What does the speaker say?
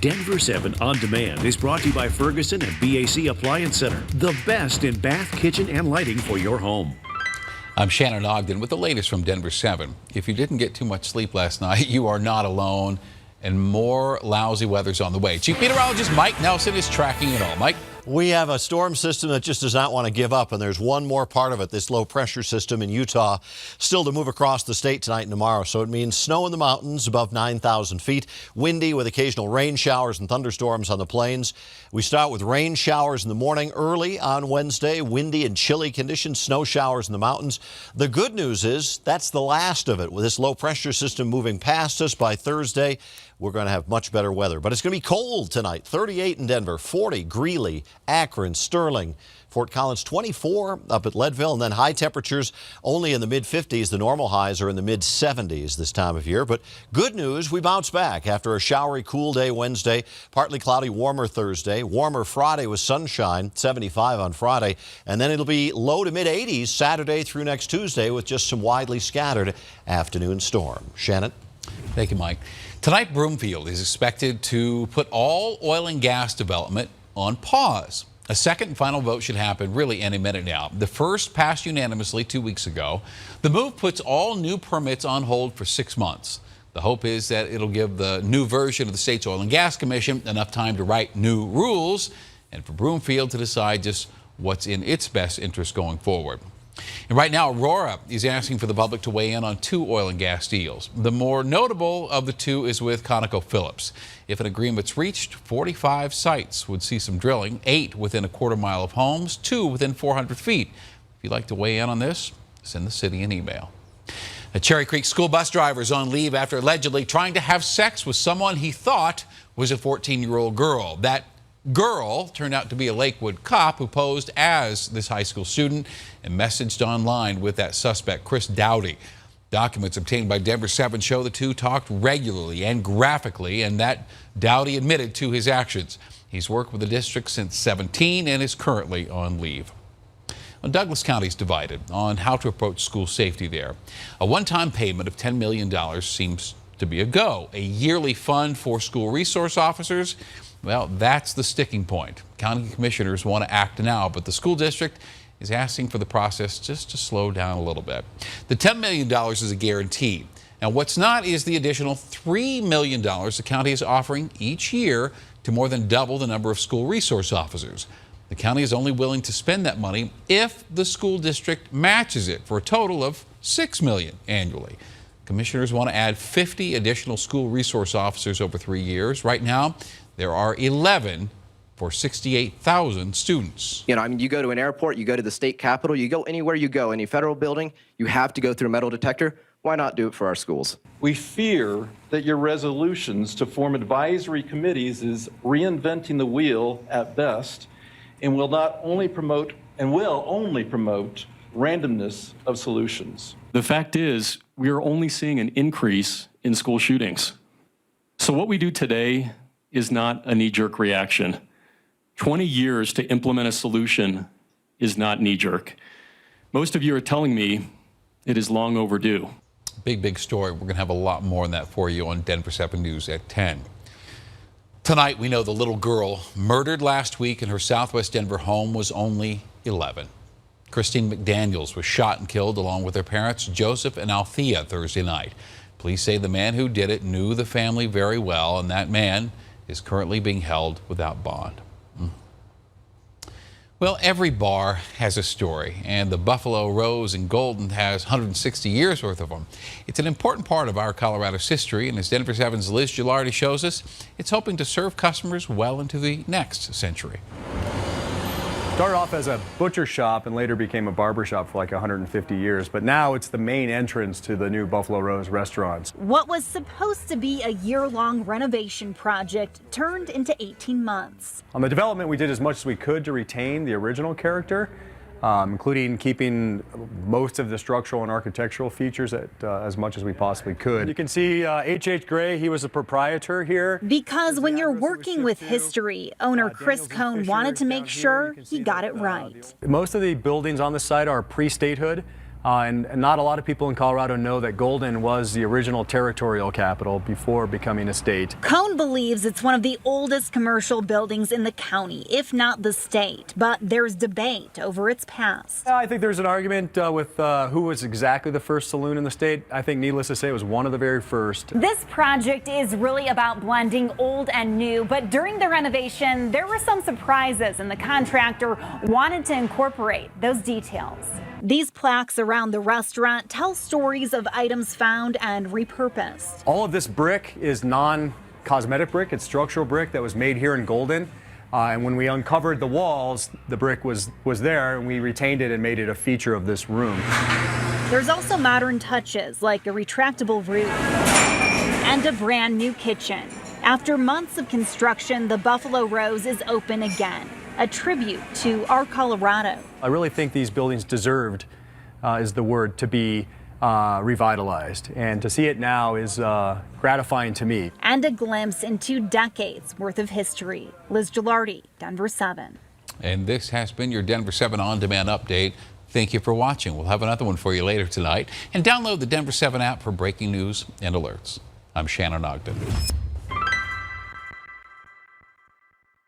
Denver 7 On Demand is brought to you by Ferguson and BAC Appliance Center, the best in bath, kitchen, and lighting for your home. I'm Shannon Ogden with the latest from Denver 7. If you didn't get too much sleep last night, you are not alone, and more lousy weather's on the way. Chief Meteorologist Mike Nelson is tracking it all. Mike? We have a storm system that just does not want to give up, and there's one more part of it, this low pressure system in Utah, still to move across the state tonight and tomorrow. So it means snow in the mountains above 9,000 feet, windy with occasional rain showers and thunderstorms on the plains. We start with rain showers in the morning early on Wednesday, windy and chilly conditions, snow showers in the mountains. The good news is that's the last of it. With this low pressure system moving past us by Thursday, we're going to have much better weather. But it's going to be cold tonight. 38 in Denver, 40 Greeley, Akron, Sterling, Fort Collins, 24 up at Leadville, and then high temperatures only in the mid-50s. The normal highs are in the mid-70s this time of year. But good news, we bounce back after a showery, cool day Wednesday, partly cloudy, warmer Thursday, warmer Friday with sunshine, 75 on Friday, and then it'll be low to mid-80s Saturday through next Tuesday with just some widely scattered afternoon storm. Shannon? Thank you, Mike. Tonight, Broomfield is expected to put all oil and gas development on pause. A second and final vote should happen really any minute now. The first passed unanimously 2 weeks ago. The move puts all new permits on hold for 6 months. The hope is that it'll give the new version of the state's Oil and Gas Commission enough time to write new rules and for Broomfield to decide just what's in its best interest going forward. And right now, Aurora is asking for the public to weigh in on 2 oil and gas deals. The more notable of the 2 is with ConocoPhillips. If an agreement's reached, 45 sites would see some drilling, 8 within a quarter mile of homes, 2 within 400 feet. If you'd like to weigh in on this, send the city an email. A Cherry Creek school bus driver is on leave after allegedly trying to have sex with someone he thought was a 14-year-old girl. That girl turned out to be a Lakewood cop who posed as this high school student and messaged online with that suspect, Chris Dowdy. Documents obtained by Denver 7 show the 2 talked regularly and graphically, and that Dowdy admitted to his actions. He's worked with the district since 2017 and is currently on leave. Well, Douglas County is divided on how to approach school safety there. A one-time payment of $10 million seems to be a go. A yearly fund for school resource officers, well, that's the sticking point. County commissioners want to act now, but the school district is asking for the process just to slow down a little bit. The $10 million is a guarantee. Now, what's not is the additional $3 million the county is offering each year to more than double the number of school resource officers. The county is only willing to spend that money if the school district matches it for a total of $6 million annually. Commissioners want to add 50 additional school resource officers over 3 years. Right now, there are 11 for 68,000 students. You know, I mean, you go to an airport, you go to the state capitol, you go anywhere you go, any federal building, you have to go through a metal detector. Why not do it for our schools? We fear that your resolutions to form advisory committees is reinventing the wheel at best and will only promote randomness of solutions. The fact is, we are only seeing an increase in school shootings. So what we do today is not a knee-jerk reaction. 20 years to implement a solution is not knee-jerk. Most of you are telling me it is long overdue. Big story. We're going to have a lot more on that for you on Denver 7 News at 10. Tonight, we know the little girl murdered last week in her Southwest Denver home was only 11. Christine McDaniels was shot and killed along with her parents, Joseph and Althea, Thursday night. Police say the man who did it knew the family very well, and that man is currently being held without bond. Well, every bar has a story, and the Buffalo Rose in Golden has 160 years worth of them. It's an important part of our Colorado's history, and as Denver 7's Liz Gilardi shows us, it's hoping to serve customers well into the next century. Started off as a butcher shop and later became a barber shop for like 150 years, but now it's the main entrance to the new Buffalo Rose restaurants. What was supposed to be a year-long renovation project turned into 18 months. On the development, we did as much as we could to retain the original character, including keeping most of the structural and architectural features as much as we possibly could. You can see H.H. Gray, he was the proprietor here. Because when you're working with history, owner Chris Cohn wanted to make sure he got it right. Most of the buildings on the site are pre-statehood. And not a lot of people in Colorado know that Golden was the original territorial capital before becoming a state. Cone believes it's one of the oldest commercial buildings in the county, if not the state, but there's debate over its past. I think there's an argument with who was exactly the first saloon in the state. I think, needless to say, it was one of the very first. This project is really about blending old and new, but during the renovation, there were some surprises, and the contractor wanted to incorporate those details. These plaques around the restaurant tell stories of items found and repurposed. All of this brick is non-cosmetic brick. It's structural brick that was made here in Golden. And when we uncovered the walls, the brick was there, and we retained it and made it a feature of this room. There's also modern touches like a retractable roof and a brand new kitchen. After months of construction, the Buffalo Rose is open again, a tribute to our Colorado. I really think these buildings deserved, is the word, to be revitalized. And to see it now is gratifying to me. And a glimpse into decades worth of history. Liz Gilardi, Denver 7. And this has been your Denver 7 On Demand update. Thank you for watching. We'll have another one for you later tonight. And download the Denver 7 app for breaking news and alerts. I'm Shannon Ogden.